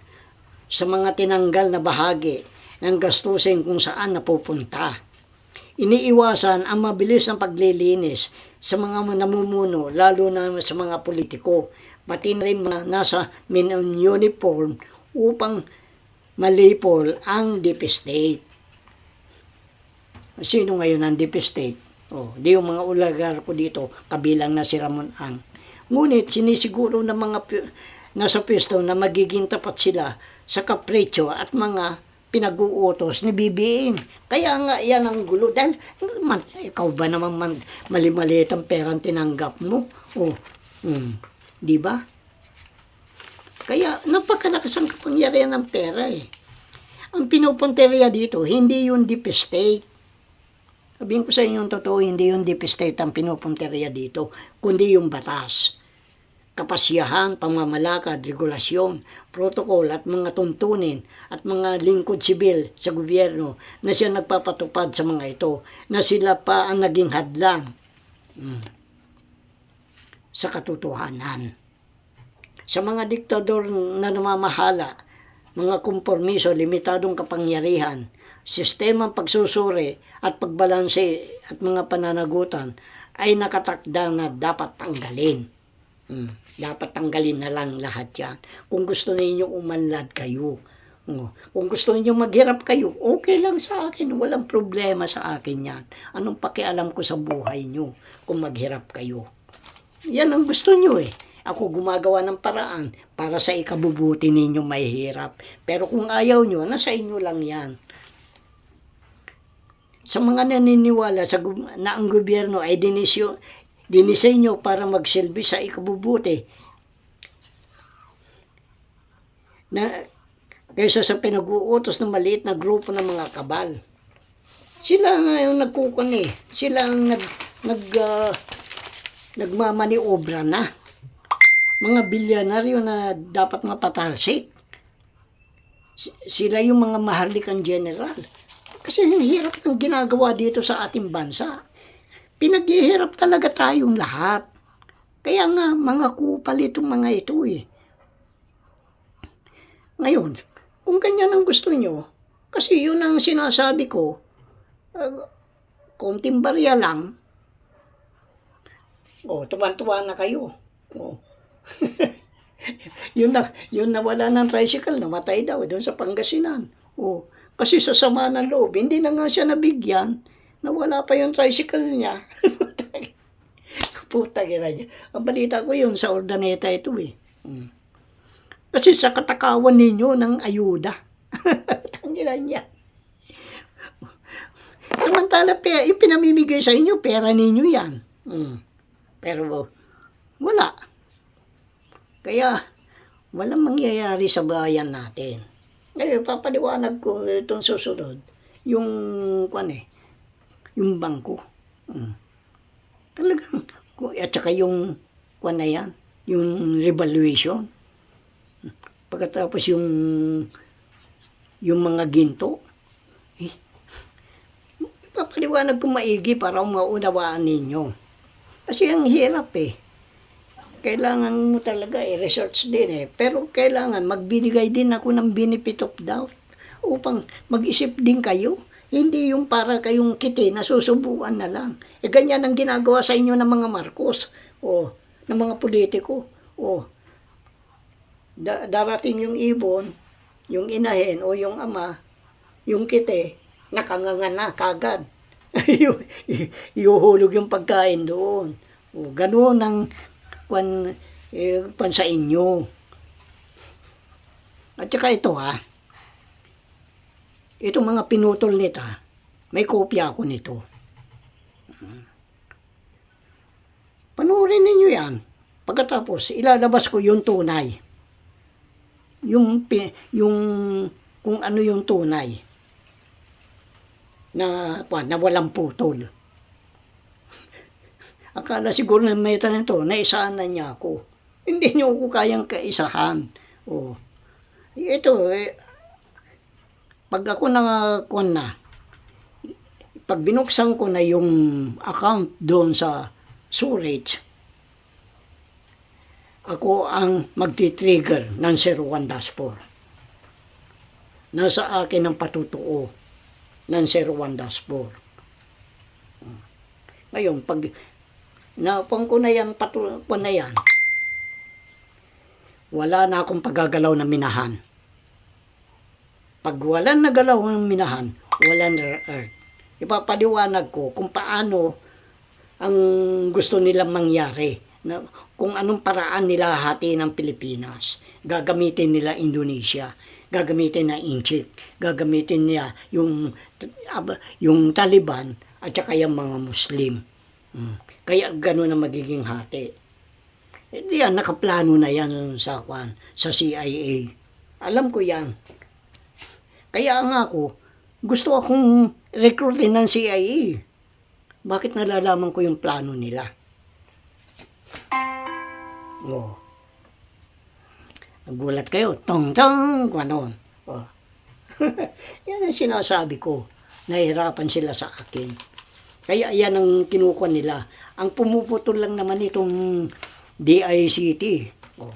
Speaker 1: sa mga tinanggal na bahagi ng gastusin kung saan napupunta. Iniiwasan ang mabilis na paglilinis sa mga namumuno, lalo na sa mga politiko, pati na rin mga nasa uniform upang malipol ang deep state. Sino ngayon ang deep state? Di yung mga oligarko dito, kabilang na si Ramon Ang. Ngunit sinisiguro ng mga nasa pwesto na magiging tapat sila sa kapritsyo at mga pinag-uutos ni BBM. Kaya nga yan ang gulo. Dahil ikaw ba naman mali-maliit ang perang tinanggap mo? Di ba? Kaya napakalakas ang kapangyarihan ng pera eh. Ang pinupunteriya dito, hindi yung deep state. Sabihin ko sa inyo yung totoo, hindi yung deep state ang pinupunteriya dito, kundi yung batas. Kapasyahan, pamamalakad, regulasyon, protokol at mga tuntunin at mga lingkod sibil sa gobyerno na siya nagpapatupad sa mga ito, na sila pa ang naging hadlang sa katotohanan. Sa mga diktador na namamahala, mga kompormiso, limitadong kapangyarihan, sistemang pagsusuri at pagbalanse at mga pananagutan ay nakatakda na dapat tanggalin. Dapat tanggalin na lang lahat yan. Kung gusto niyo umanlad kayo, kung gusto niyo maghirap kayo, okay lang sa akin, walang problema sa akin yan. Anong pakialam ko sa buhay niyo kung maghirap kayo? Yan ang gusto niyo eh. Ako gumagawa ng paraan para sa ikabubuti ninyo may hirap. Pero kung ayaw nyo, nasa inyo lang yan. Sa mga naniniwala na ang gobyerno ay dinisenyo para magsilbi sa ikabubuti, na kaysa sa pinag-uutos ng maliit na grupo ng mga kabal. Sila nga yung nagkukun eh. Sila ang nagmamaniobra na. Mga bilyonaryo na dapat mapatalsik. Sila yung mga maharlikang general. Kasi yung hirap ng ginagawa dito sa ating bansa. Pinaghihirap talaga tayong lahat. Kaya nga, mga kupal itong mga ito eh. Ngayon, kung ganyan ang gusto nyo, kasi yun ang sinasabi ko, konting barya lang, tuwan-tuwa na kayo. Yun nawala ng tricycle, namatay daw doon sa Pangasinan. Kasi sa sama ng loob, hindi na nga siya nabigyan, nawala pa yung tricycle niya. Puta gira niya. Ang balita ko yun sa Ordaneta ito eh. Kasi sa katakawan ninyo ng ayuda. Tangilan niya. Samantala, yung pinamimigay sa inyo, pera ninyo yan. Pero wala. Kaya walang mangyayari sa bayan natin. Ngayon, papaliwanag ko itong susunod. Yung bangko. Talagang, at saka yung na yan, yung revaluation. Pagkatapos yung mga ginto, papaliwanag ko maigi para maunawaan ninyo. Kasi ang hirap eh. Kailangan mo talaga i-research din eh. Pero kailangan magbinigay din ako ng benefit of doubt upang mag-isip din kayo. Hindi yung para kayong kiti na susubuan na lang. Ganyan ang ginagawa sa inyo ng mga Marcos o ng mga politiko. Darating yung ibon, yung inahin o yung ama, yung kiti, nakanganga na kagad. Iuhulog yung pagkain doon. Ganoon ang pan sa inyo. At saka ito itong mga pinutol nito, may kopya ako nito. Panoorin ninyo yan. Pagkatapos, ilalabas ko yung tunay. Yung kung ano yung tunay na walang putol. Akala siguro na may tanito, naisahan na niya ako. Hindi niyo ako kayang kaisahan. Ito, pag ako pag binuksan ko na yung account doon sa Surage, ako ang magti-trigger ng 01 dashboard. Nasa akin ang patutuo ng 01 dashboard. Ngayon, pag napang ko na yan, wala na akong paggagalaw na minahan. Pag walang nagalaw ng minahan, walang rare earth. Ipapaliwanag ko kung paano ang gusto nilang mangyari, na kung anong paraan nila hati ng Pilipinas. Gagamitin nila Indonesia, gagamitin na Inchik, gagamitin niya yung Taliban at saka yung mga Muslim. Kaya gano'n na magiging hati. Yan, nakaplano na yan sa CIA. Alam ko yan. Kaya nga ako, gusto akong recruitin ng CIA. Bakit nalalaman ko yung plano nila? Oh. Nagulat kayo. Tong-tong! Ganon. Oh. Yan ang sinasabi ko. Nahihirapan sila sa akin. Kaya yan ang kinukuha nila. Ang pumuputol lang naman itong DICT. Oh.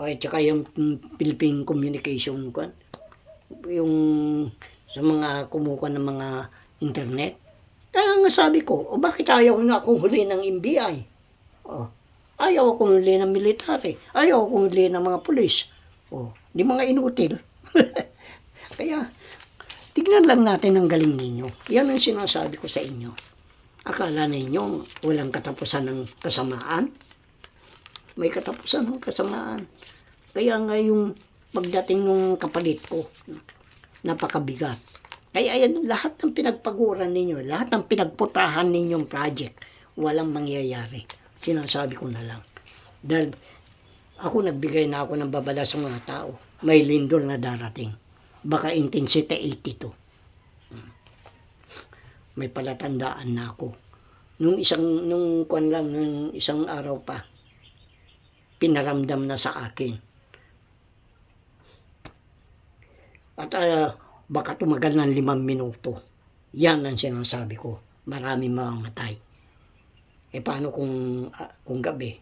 Speaker 1: At saka yung Philippine Communication yung sa mga kumukuha ng mga internet. Kaya nga sabi ko, bakit ayaw na akong huli ng NBI? Oh, ayaw akong huli ng military. Ayaw akong huli ng mga pulis. Oh, di mga inutil. Kaya, tignan lang natin ang galing ninyo. Yan ang sinasabi ko sa inyo. Akala ninyo walang katapusan ng kasamaan? May katapusan ng kasamaan. Kaya nga yung pagdating ng kapalit ko, napakabigat. Kaya yan, lahat ng pinagpaguran ninyo, lahat ng pinagputahan ninyong project, walang mangyayari. Sinasabi ko na lang. Dahil ako nagbigay na ako ng babala sa mga tao. May lindol na darating. Baka intensity 82. May palatandaan na ako. Nung isang araw pa, pinaramdam na sa akin. At baka tumagal ng 5 minuto. Yan ang sinasabi ko. Marami mamamatay. Paano kung gabi?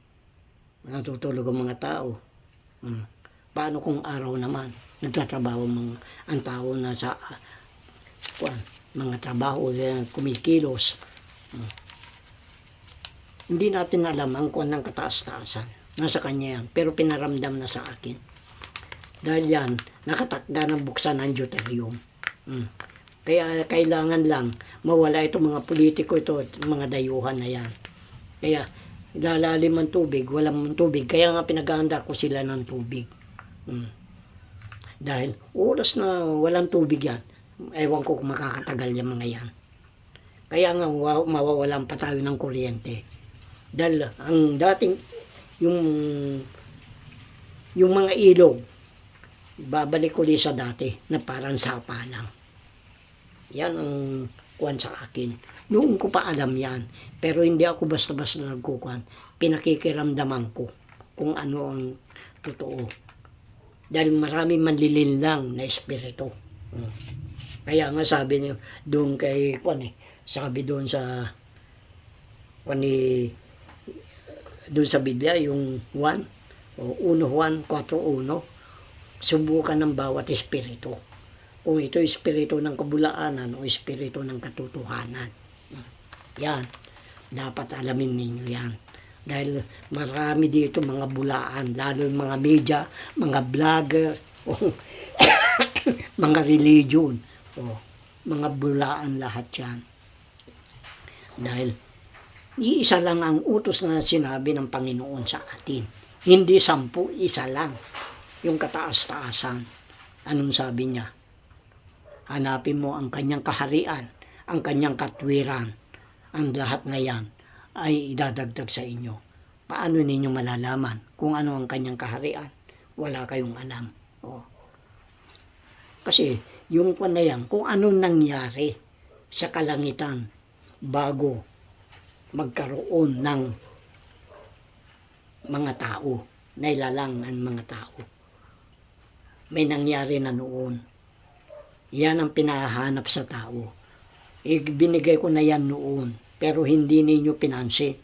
Speaker 1: Natutulog ang mga tao. Paano kung araw naman? Nagtatrabaho ang tao na sa mga trabaho kumikilos. Hindi natin alam ang ng kataas-taasan. Nasa kanya yan. Pero pinaramdam na sa akin. Dahil yan, nakatakda ng buksan ng deuterium. Kaya kailangan lang mawala itong mga politiko ito, mga dayuhan na yan. Kaya lalalim ang tubig, walang tubig. Kaya nga pinaghahanda ko sila ng tubig. Dahil oras na walang tubig yan, ewan ko kung makakatagal yung mga yan. Kaya nga mawawalan pa tayo ng kuryente. Dahil ang dating yung mga ilog, babalik ulit sa dati na parang sapa lang. Yan ang kuwan sa akin. Noon ko pa alam yan. Pero hindi ako basta-basta nagkukuhan. Pinakikiramdaman ko kung ano ang totoo. Dahil marami manlilin lang na espiritu. Kaya nga sabi niyo doon kay sabi doon sa doon sa Biblia yung 1 Juan 4:1, subukan ng bawat espiritu. Kung ito espiritu ng kabulaanan o espiritu ng katotohanan. Yan. Dapat alamin ninyo yan. Dahil marami dito mga bulaan, lalo yung mga media, mga vlogger, mga religion, mga bulaan lahat yan. Dahil iisa lang ang utos na sinabi ng Panginoon sa atin. Hindi 10, isa lang. Yung kataas-taasan. Anong sabi niya? Hanapin mo ang kanyang kaharian, ang kanyang katwiran. Ang lahat na yan ay idadagdag sa inyo. Paano ninyo malalaman kung ano ang kanyang kaharian? Wala kayong alam. Kasi yung na yan, kung ano nangyari sa kalangitan bago magkaroon ng mga tao, nailalang ang mga tao. May nangyari na noon. Yan ang pinahanap sa tao. Binigay ko na yan noon, pero hindi ninyo pinansin.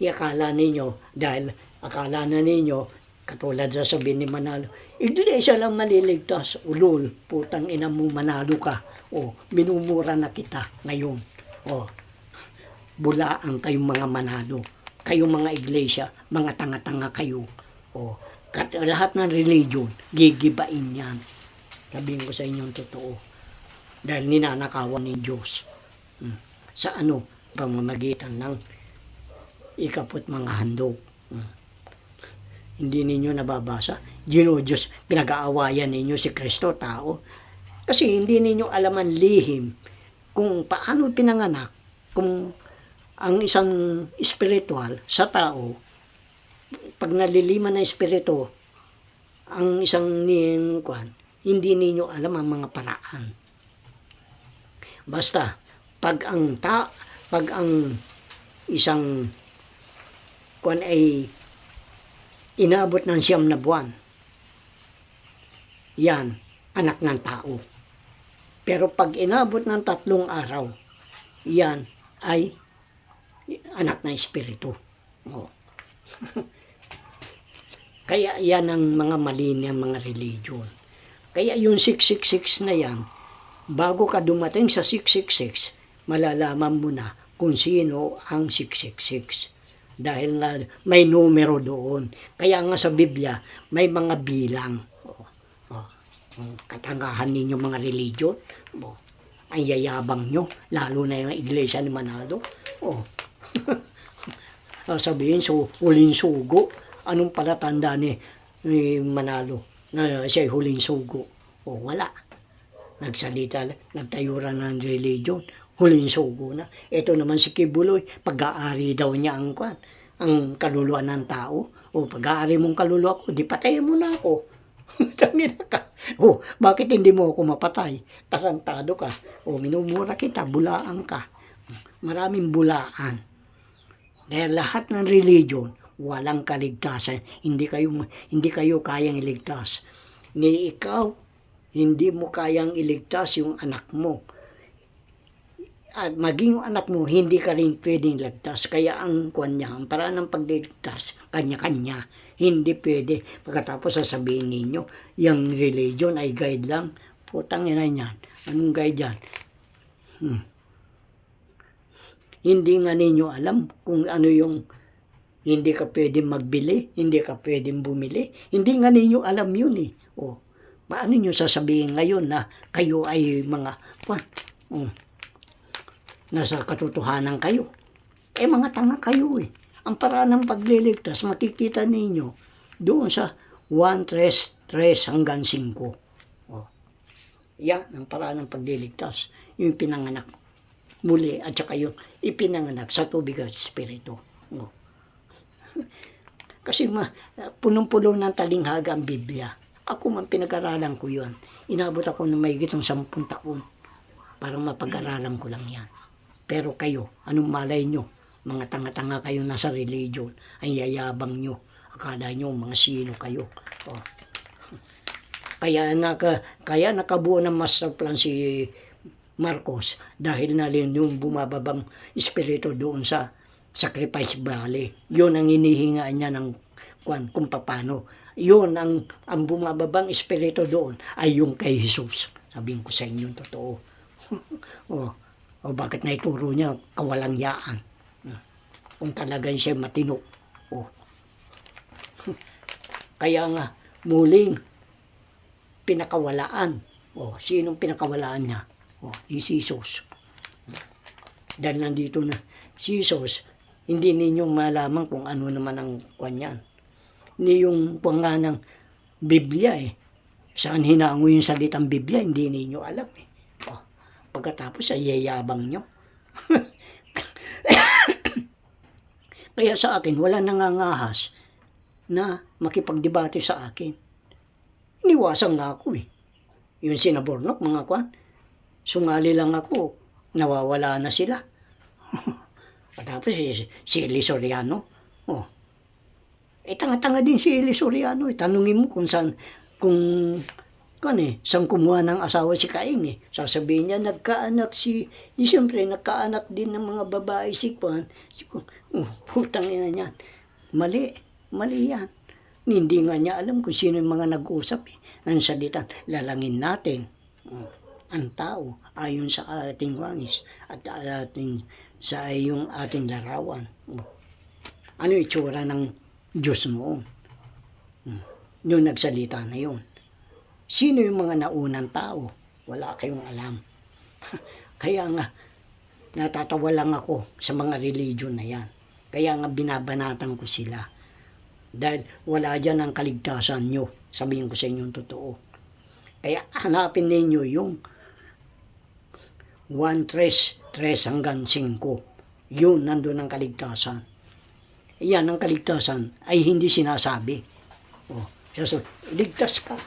Speaker 1: Akala ninyo, dahil akala na ninyo, katulad sa sabihin ni Manalo, iglesia lang maliligtas. Ulol, putang ina mo, Manalo ka. Minumura na kita ngayon. Bulaan kayong mga Manalo. Kayong mga iglesia, mga tanga-tanga kayo. Lahat ng religion, gigibain yan. Sabihin ko sa inyo ang totoo. Dahil ninanakawan ni Diyos. Sa ano? Pamamagitan ng ikapot mga handog. Hindi ninyo nababasa. Diyos, pinag-aawayan ninyo si Kristo, tao. Kasi hindi ninyo alam ang lihim kung paano pinanganak, kung ang isang spiritual sa tao, pag naliliman ng espiritu, ang isang hindi ninyo alam ang mga paraan. Basta, pag ang isang ay inabot ng 9 na buwan, yan, anak ng tao. Pero pag inabot ng 3 araw, yan ay anak ng espiritu. Oh. Kaya yan ang mga mali ng mga religion. Kaya yung 666 na yan, bago ka dumating sa 666, malalaman mo na kung sino ang 666. Dahil nga may numero doon. Kaya nga sa Biblia, may mga bilang. Ang katangahan ninyo mga religion, ang yayabang nyo, lalo na yung iglesia ni Manalo. Sabihin, huling sugo. Anong palatanda ni Manalo na siya'y huling sugo? Wala. Nagsalita, nagtayuran ng religion, huling sugo na. Ito naman si Kibuloy, pag-aari daw niya ang kaluluwa ng tao. Pag-aari mong kaluluwa ko, di patayin mo na ako. Tangina ka. Bakit hindi mo ako mapatay? Tarantado ka. Minumura kita, bulaan ka. Maraming bulaan. Dahil lahat ng religion, walang kaligtasan. Hindi kayo kayang iligtas. Ni ikaw, hindi mo kayang iligtas yung anak mo. At maging yung anak mo, hindi ka rin pwedeng ligtas. Kaya ang paraan ng pagliligtas, kanya-kanya. Hindi pwede. Pagkatapos sasabihin ninyo, yung religion ay guide lang. Putang ina niyan. Anong guide yan? Hindi nga ninyo alam kung ano yung hindi ka pwedeng magbili, hindi ka pwedeng bumili. Hindi nga ninyo alam yun eh. Paano nyo sasabihin ngayon na kayo ay mga nasa katotohanan kayo? Mga tanga kayo eh. Ang paraan ng pagliligtas, makikita ninyo doon sa 1:3 hanggang 5. Yan ang paraan ng pagliligtas. Yung pinanganak muli at saka yung ipinanganak sa tubig at espiritu. Kasi punong-puno ng talinghaga ang Biblia. Ako man pinag-aralan ko yun. Inabot ako ng mahigit ng 10 taon. Parang mapag-aralan ko lang yan. Pero kayo, anong malay nyo? Mga tanga-tanga kayo nasa religion. Ang yayabang nyo. Akala nyo mga sino kayo. Kaya nakabuo ng master plan si Marcos dahil na rin yung bumababang espiritu doon sa Sacrifice Valley. Yun ang inihingaan niya ng kung paano. Yun ang bumababang espiritu doon ay yung kay Jesus. Sabihin ko sa inyo totoo. Bakit naituro niya kawalang yaan? Kung talagang siya matino. Kaya nga, muling pinakawalaan. Sinong pinakawalaan niya? Si Jesus. Dahil nandito na si Jesus, hindi ninyo malaman kung ano naman ang kanyan. Hindi yung nga ng Biblia eh. Saan hinango yung salitang Biblia, hindi ninyo alam eh. Pagkatapos ay yayabang nyo. Kaya sa akin, wala nangangahas na makipagdebate sa akin. Iniwasan nga ako eh. Yung sinabornok, mga kwan. Sumali lang ako, nawawala na sila. Tapos si Eli Soriano. Tanga-tanga din si Eli Soriano. Tanungin mo kung saan kumuha ng asawa si Cain eh. Sasabihin niya, nagkaanak siyempre nagkaanak din ng mga babae si Kwan. Putang ina niyan. Mali yan. Hindi nga niya alam kung sino yung mga nag-usap eh. Nang salitan, lalangin natin ang tao ayon sa ating wangis at sa ating larawan. Ano yung itsura ng Diyos noon? Yung nagsalita na yun. Sino yung mga naunang tao? Wala kayong alam. Kaya nga, natatawa lang ako sa mga religion na yan. Kaya nga binabanatan ko sila. Dahil wala dyan ang kaligtasan nyo. Sabihin ko sa inyo yung totoo. Kaya hanapin ninyo yung 1, 3, 3 hanggang 5. Yun, nandun ang kaligtasan. Yan ang kaligtasan ay hindi sinasabi. Oh, so, ligtas ka.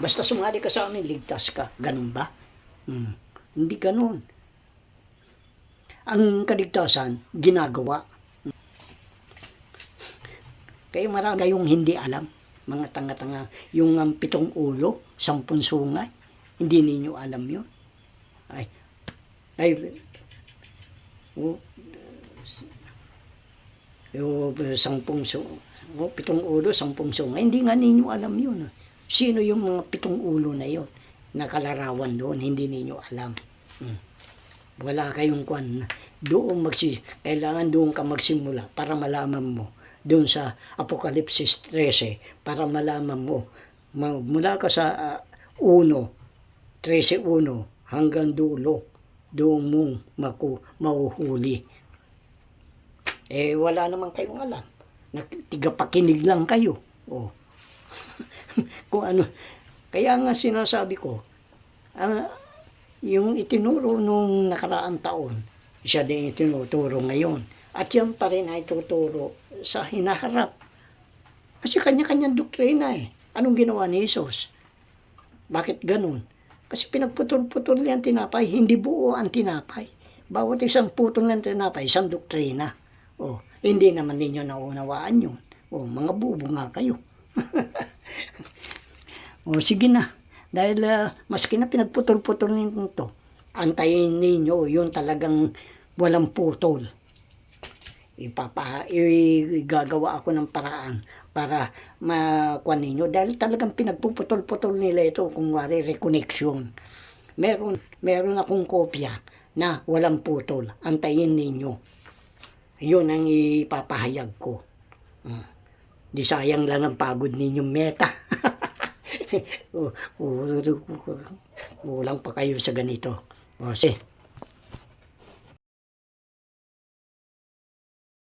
Speaker 1: Basta sumali ka sa amin, ligtas ka. Ganun ba? Hindi ganun. Ang kaligtasan, ginagawa. Kaya marami kayong hindi alam. Mga tanga-tanga. Yung 7 ulo, 10 sungay. Hindi ninyo alam yun. Yung 7 ulo, 10 sungay. Hindi nga ninyo alam yun. Sino yung mga 7 ulo na yun? Nakalarawan doon, hindi ninyo alam. Wala kayong kwan. Kailangan doon ka magsimula para malaman mo. Doon sa Apokalipsis 13, para malaman mo. Mula ka sa 13:1 hanggang dulo, doon mong mahuhuli. Wala naman kayong alam. Tigapakinig lang kayo. Oh. Kung ano. Kaya nga sinasabi ko, yung itinuro nung nakaraang taon, siya din itinuturo ngayon. At yan pa rin ay tuturo sa hinaharap. Kasi kanya-kanyang doktrina eh. Anong ginawa ni Jesus? Bakit ganun? Kasi pinagputol-putol niya ang tinapay, hindi buo ang tinapay. Bawat isang putol ng tinapay, isang doktrina. Oh, hindi naman ninyo naunawaan yun. Oh, mga bubo nga kayo. O sige na. Dahil maski na pinagputol-putol nito, antayin ninyo yung talagang walang putol. Igagawa ako ng paraan para makuha ninyo. Dahil talagang pinagpuputol-putol nila ito, kung wari reconnection. Meron akong kopya na walang putol. Antayin ninyo. Yun ang ipapahayag ko. Di sayang lang ang pagod ninyong meta. Kulang pa kayo sa ganito. O,